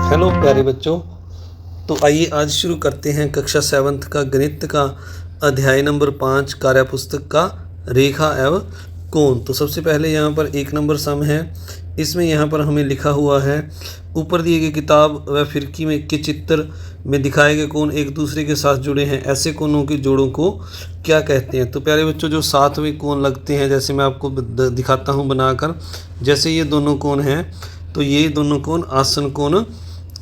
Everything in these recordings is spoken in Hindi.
हेलो प्यारे बच्चों, तो आइए आज शुरू करते हैं कक्षा 7th का गणित का अध्याय नंबर 5 कार्य पुस्तक का रेखा एवं कोण। तो सबसे पहले यहाँ पर 1 नंबर सम है। इसमें यहाँ पर हमें लिखा हुआ है, ऊपर दिए गए किताब व फिरकी में के चित्र में दिखाए गए कोण एक दूसरे के साथ जुड़े हैं, ऐसे कोणों के जोड़ों को क्या कहते हैं। तो प्यारे बच्चों, जो साथ में कोण लगते हैं, जैसे मैं आपको दिखाता हूँ बनाकर, जैसे ये दोनों कोण हैं तो ये दोनों कोण आसन कोण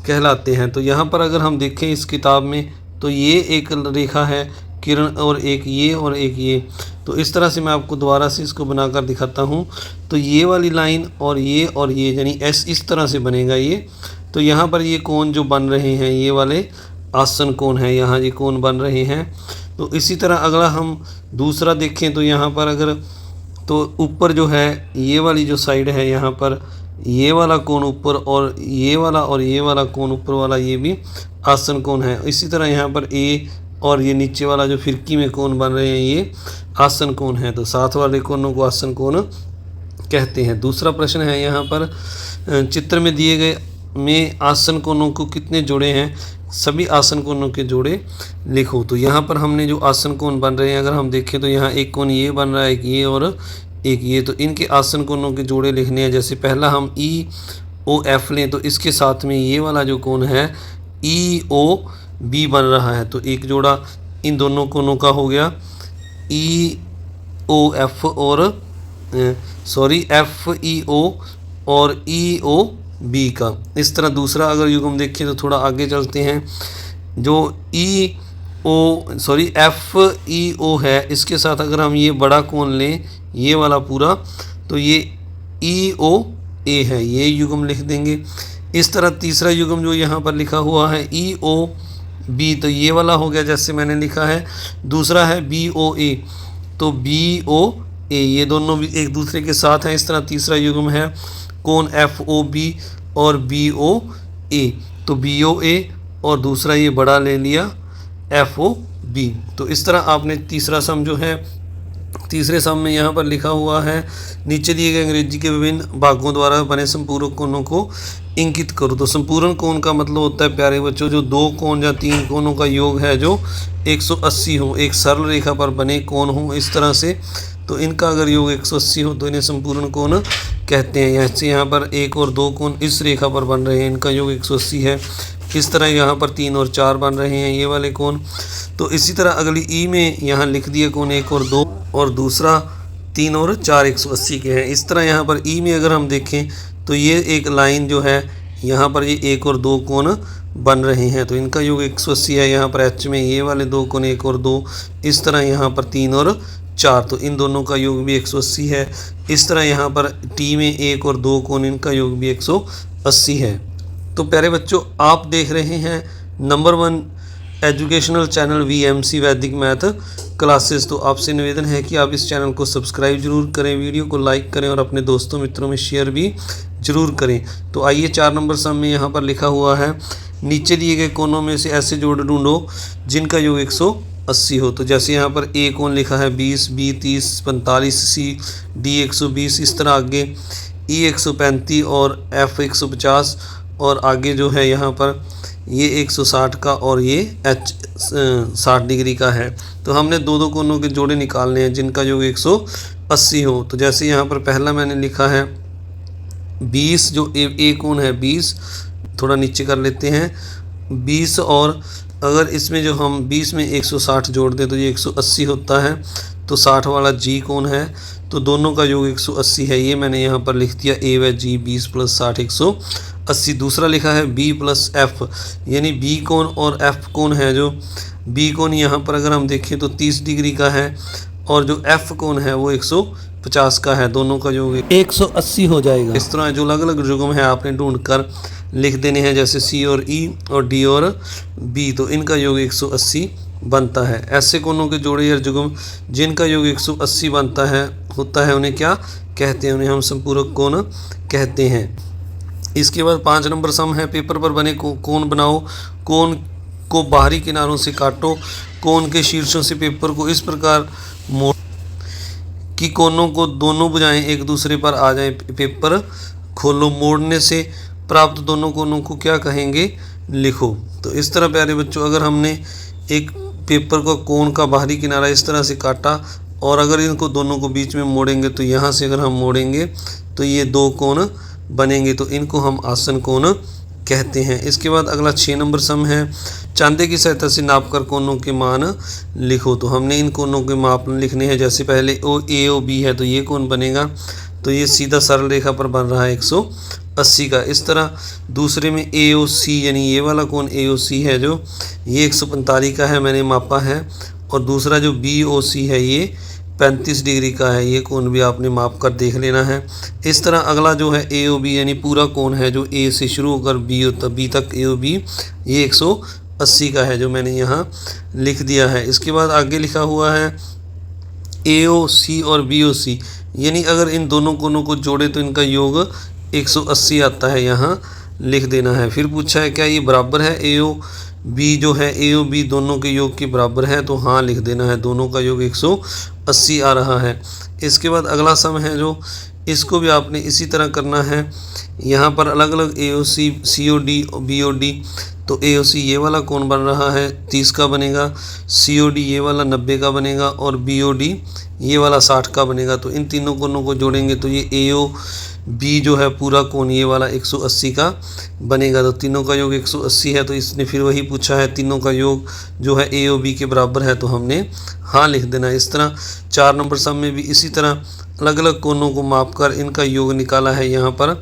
कहलाते हैं। तो यहाँ पर अगर हम देखें इस किताब में, तो ये एक रेखा है किरण और एक ये। तो इस तरह से मैं आपको दोबारा से इसको बनाकर दिखाता हूँ। तो ये वाली लाइन और ये यानी इस तरह से बनेगा ये। तो यहाँ पर ये कोण जो बन रहे हैं ये वाले आसन कोण हैं, यहाँ ये कोण बन रहे हैं। तो इसी तरह अगला हम दूसरा देखें तो यहाँ पर अगर तो ऊपर जो है ये वाली जो साइड है, यहाँ पर ये वाला कोण ऊपर और ये वाला कोण ऊपर वाला ये भी आसन कोण है। इसी तरह यहाँ पर ए और ये नीचे वाला जो फिरकी में कोण बन रहे हैं ये आसन कोण है। तो साथ वाले कोणों को आसन कोण कहते हैं। दूसरा प्रश्न है यहाँ पर, चित्र में दिए गए में आसन कोणों को कितने जोड़े हैं, सभी आसन कोणों के जोड़े लिखो। तो यहाँ पर हमने जो आसन कोण बन रहे हैं अगर हम देखें तो यहाँ एक कोण ये बन रहा है, एक ये और एक ये। तो इनके आसन कोणों के जोड़े लिखने हैं। जैसे पहला हम EOF लें तो इसके साथ में ये वाला जो कोण है EOB बन रहा है। तो एक जोड़ा इन दोनों कोणों का हो गया EOF और FEO और EOB का। इस तरह दूसरा अगर युग्म देखें तो थोड़ा आगे चलते हैं, जो FEO है इसके साथ अगर हम ये बड़ा कोण लें ये वाला पूरा, तो ये EOA है, ये युग्म लिख देंगे। इस तरह तीसरा युग्म जो यहाँ पर लिखा हुआ है EOB, तो ये वाला हो गया जैसे मैंने लिखा है। दूसरा है BOA, तो BOA ये दोनों भी एक दूसरे के साथ हैं। इस तरह तीसरा युग्म है कोण FOB और BOA, तो BOA और दूसरा ये बड़ा ले लिया FOB। तो इस तरह आपने तीसरा सम जो है, तीसरे सम में यहाँ पर लिखा हुआ है, नीचे दिए गए अंग्रेजी के विभिन्न भागों द्वारा बने संपूरक कोणों को इंगित करो। तो संपूर्ण कोण का मतलब होता है प्यारे बच्चों, जो दो कोण या तीन कोणों का योग है जो 180 हो, एक सरल रेखा पर बने कोण हो इस तरह से। तो इनका अगर योग 180 हो तो इन्हें संपूर्ण कोण कहते हैं। जैसे यहाँ पर एक और दो कोण इस रेखा पर बन रहे हैं, इनका योग 180 है। इस तरह यहाँ पर 3 और 4 बन रहे हैं ये वाले कोण। तो इसी तरह अगली ई में यहाँ लिख दिए कोण 1 और 2 और दूसरा 3 और 4 180 के हैं। इस तरह यहाँ पर ई में अगर हम देखें तो ये एक लाइन जो है यहाँ पर ये 1 और 2 कोण बन रहे हैं, तो इनका योग 180 है। यहाँ पर एच में ये वाले दो कोण 1 और 2, इस तरह यहाँ पर 3 और 4, तो इन दोनों का योग भी 180 है। इस तरह यहाँ पर टी में 1 और 2 कोण, इनका योग भी 180 है। तो प्यारे बच्चों, आप देख रहे हैं नंबर 1 एजुकेशनल चैनल VMC वैदिक मैथ क्लासेस। तो आपसे निवेदन है कि आप इस चैनल को सब्सक्राइब जरूर करें, वीडियो को लाइक करें और अपने दोस्तों मित्रों में शेयर भी जरूर करें। तो आइए 4 नंबर सम में यहाँ पर लिखा हुआ है, नीचे दिए गए कोणों में से ऐसे जोड़ ढूंढो जिनका योग 180 हो। तो जैसे यहाँ पर ए कोण लिखा है 20, B 30, 45, C D 120, इस तरह आगे E 135 और F 150 और आगे जो है यहाँ पर ये 160 का और ये H 60 डिग्री का है। तो हमने दो कोणों के जोड़े निकालने हैं जिनका योग 180 हो। तो जैसे यहाँ पर पहला मैंने लिखा है 20, जो ए कोण है 20, थोड़ा नीचे कर लेते हैं 20, और अगर इसमें जो हम 20 में 160 जोड़ दें तो ये 180 होता है। तो 60 वाला G कोण है, तो दोनों का योग 180 है, ये मैंने यहाँ पर लिख दिया A व G 20 + 60 180। दूसरा लिखा है B + F, यानी B कोण और F कोण है। जो B कोण यहाँ पर अगर हम देखें तो 30 डिग्री का है और जो F कोण है वो 150 का है, दोनों का योग 180 हो जाएगा। इस तरह जो अलग अलग युग्म है आपने ढूंढ कर लिख देने हैं, जैसे C और E और D और B, तो इनका योग 180 बनता है। ऐसे कोणों के जोड़े या युग्म जिनका योग 180 बनता है होता है उन्हें क्या कहते हैं, उन्हें हम संपूरक कोण कहते हैं। इसके बाद 5 नंबर सम है, पेपर पर बने कोण बनाओ, कोण को बाहरी किनारों से काटो, कोण के शीर्षों से पेपर को इस प्रकार मोड़ कि कोनों को दोनों भुजाएं एक दूसरे पर आ जाएं। पेपर खोलो, मोड़ने से प्राप्त दोनों कोणों को क्या कहेंगे, लिखो। तो इस तरह प्यारे बच्चों अगर हमने एक पेपर का कोण का बाहरी किनारा इस तरह से काटा और अगर इनको दोनों को बीच में मोड़ेंगे तो यहाँ से अगर हम मोड़ेंगे तो ये दो कोण बनेंगे, तो इनको हम आसन कोण कहते हैं। इसके बाद अगला 6 नंबर सम है, चांदे की सहायता से नापकर कोणों के मान लिखो। तो हमने इन कोणों के माप लिखने हैं। जैसे पहले ए ओ बी है तो ये कोण बनेगा, तो ये सीधा सरल रेखा पर बन रहा है 180 का। इस तरह दूसरे में ए ओ सी यानी ये वाला कोण ए ओ सी है जो ये 145 का है, मैंने मापा है। और दूसरा जो बी ओ सी है ये 35 डिग्री का है, ये कोण भी आपने माप कर देख लेना है। इस तरह अगला जो है ए ओ बी यानी पूरा कोण है जो ए से शुरू होकर बी तक ए ओ बी ये 180 का है जो मैंने यहाँ लिख दिया है। इसके बाद आगे लिखा हुआ है ए ओ सी और बी ओ सी, यानी अगर इन दोनों कोणों को जोड़े तो इनका योग 180 आता है, यहाँ लिख देना है। फिर पूछा है क्या ये बराबर है, ए ओ बी जो है ए ओ बी दोनों के योग के बराबर है, तो हाँ लिख देना है, दोनों का योग 180 आ रहा है। इसके बाद अगला सम है जो इसको भी आपने इसी तरह करना है। यहाँ पर अलग अलग A O C C O D B O D, तो ए ओ सी ये वाला कोण बन रहा है 30 का बनेगा, सी ओ डी ये वाला 90 का बनेगा और बी ओ डी ये वाला 60 का बनेगा। तो इन तीनों कोणों को जोड़ेंगे तो ये ए ओ बी जो है पूरा कोण ये वाला 180 का बनेगा। तो तीनों का योग 180 है, तो इसने फिर वही पूछा है तीनों का योग जो है ए ओ बी के बराबर है, तो हमने हाँ लिख देना। इस तरह 4 नंबर सम में भी इसी तरह अलग अलग कोणों को मापकर इनका योग निकाला है यहाँ पर,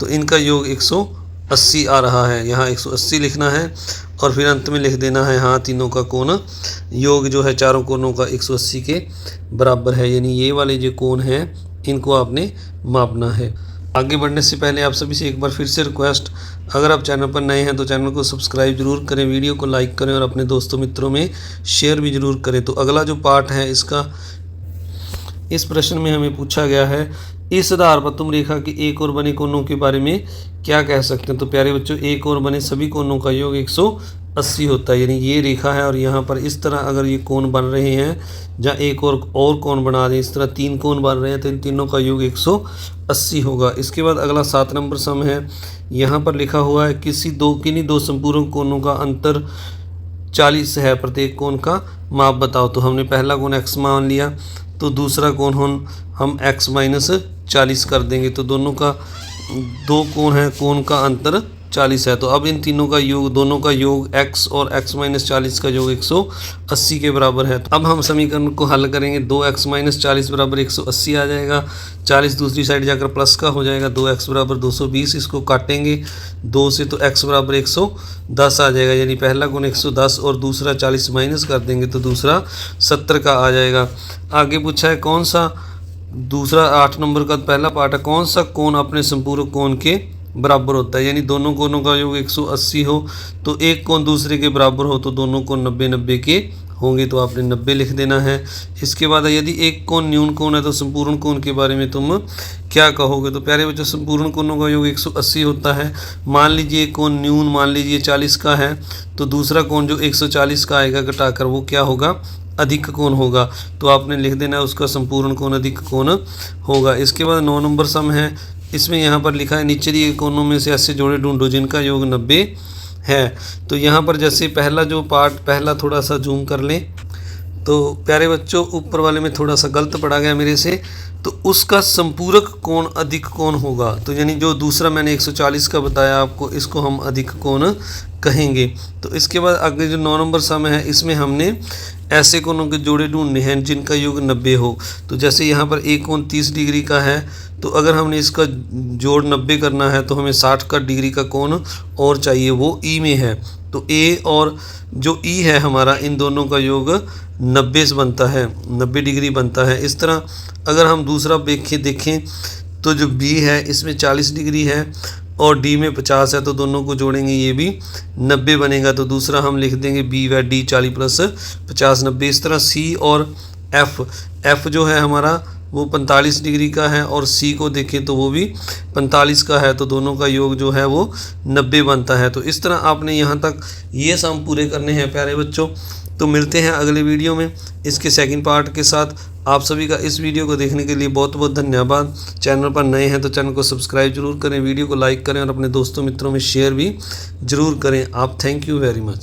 तो इनका योग 180 आ रहा है, यहाँ 180 लिखना है और फिर अंत में लिख देना है हाँ तीनों का कोण योग जो है चारों कोणों का 180 के बराबर है, यानी ये वाले जो कोण हैं इनको आपने मापना है। आगे बढ़ने से पहले आप सभी से एक बार फिर से रिक्वेस्ट, अगर आप चैनल पर नए हैं तो चैनल को सब्सक्राइब जरूर करें, वीडियो को लाइक करें और अपने दोस्तों मित्रों में शेयर भी जरूर करें। तो अगला जो पार्ट है इसका, इस प्रश्न में हमें पूछा गया है इस आधार पर तुम रेखा के एक और बने कोणों के बारे में क्या कह सकते हैं। तो प्यारे बच्चों एक और बने सभी कोणों का योग 180 होता है, यानी ये रेखा है और यहाँ पर इस तरह अगर ये कोण बन रहे हैं, जहाँ एक और कोण बना दें, इस तरह 3 कोण बन रहे हैं तो इन तीनों का योग 180 होगा। इसके बाद अगला 7 नंबर सम है, यहाँ पर लिखा हुआ है किन्हीं दो संपूर्ण कोणों का अंतर 40 है, प्रत्येक कोण का माप बताओ। तो हमने पहला कोण x मान लिया, तो दूसरा कोण हम x - 40 कर देंगे, तो दोनों का दो कोण है, कोण का अंतर 40 है। तो अब इन तीनों का योग, दोनों का योग x और x - 40 का योग 180 के बराबर है। तो अब हम समीकरण को हल करेंगे, 2x - 40 बराबर 180 आ जाएगा, 40 दूसरी साइड जाकर प्लस का हो जाएगा, 2x बराबर 220, इसको काटेंगे 2 से तो x बराबर 110 आ जाएगा, यानी पहला कोण 110 और दूसरा 40 माइनस कर देंगे तो दूसरा 70 का आ जाएगा। आगे पूछा है कौन सा, दूसरा 8 नंबर का पहला पार्ट है, कौन सा कोण अपने संपूर्ण कोण के बराबर होता है, यानी दोनों कोणों का योग 180 हो तो एक कोण दूसरे के बराबर हो तो दोनों कोण 90-90 के होंगे, तो आपने 90 लिख देना है। इसके बाद यदि एक कोण न्यून कोण है तो संपूर्ण कोण के बारे में तुम क्या कहोगे। तो प्यारे बच्चों संपूर्ण कोणों का योग 180 होता है। मान लीजिए कोण न्यून मान लीजिए 40 का है, तो दूसरा कोण जो 140 का आएगा घटाकर वो क्या होगा, अधिक कोण होगा, तो आपने लिख देना है उसका संपूर्ण कोण अधिक कोण होगा। इसके बाद 9 नंबर सम है, इसमें यहाँ पर लिखा है नीचे दिए कोणों में से ऐसे जोड़े ढूंढो जिनका योग 90 है। तो यहाँ पर जैसे पहला जो पार्ट, पहला थोड़ा सा जूम कर लें, तो प्यारे बच्चों ऊपर वाले में थोड़ा सा गलत पड़ा गया मेरे से, तो उसका संपूरक कोण अधिक कोण होगा। तो यानी जो दूसरा मैंने 140 का बताया आपको, इसको हम अधिक कोण कहेंगे। तो इसके बाद आगे जो 9 नंबर सम है, इसमें हमने ऐसे कोणों के जोड़े ढूंढने हैं जिनका योग 90 हो। तो जैसे यहाँ पर एक कोण 30 डिग्री का है, तो अगर हमने इसका जोड़ 90 करना है तो हमें 60 का डिग्री का कोण और चाहिए, वो ई में है। तो ए और जो ई है हमारा, इन दोनों का योग 90 बनता है, 90 डिग्री बनता है। इस तरह अगर हम दूसरा देखें तो जो बी है इसमें 40 डिग्री है और डी में 50 है, तो दोनों को जोड़ेंगे ये भी 90 बनेगा। तो दूसरा हम लिख देंगे बी व डी 40 + 50 90। इस तरह सी और एफ जो है हमारा वो 45 डिग्री का है और सी को देखें तो वो भी 45 का है, तो दोनों का योग जो है वो 90 बनता है। तो इस तरह आपने यहाँ तक ये सम पूरे करने हैं प्यारे बच्चों। तो मिलते हैं अगले वीडियो में इसके सेकंड पार्ट के साथ। आप सभी का इस वीडियो को देखने के लिए बहुत बहुत धन्यवाद। चैनल पर नए हैं तो चैनल को सब्सक्राइब जरूर करें, वीडियो को लाइक करें और अपने दोस्तों मित्रों में शेयर भी ज़रूर करें। आप थैंक यू वेरी मच।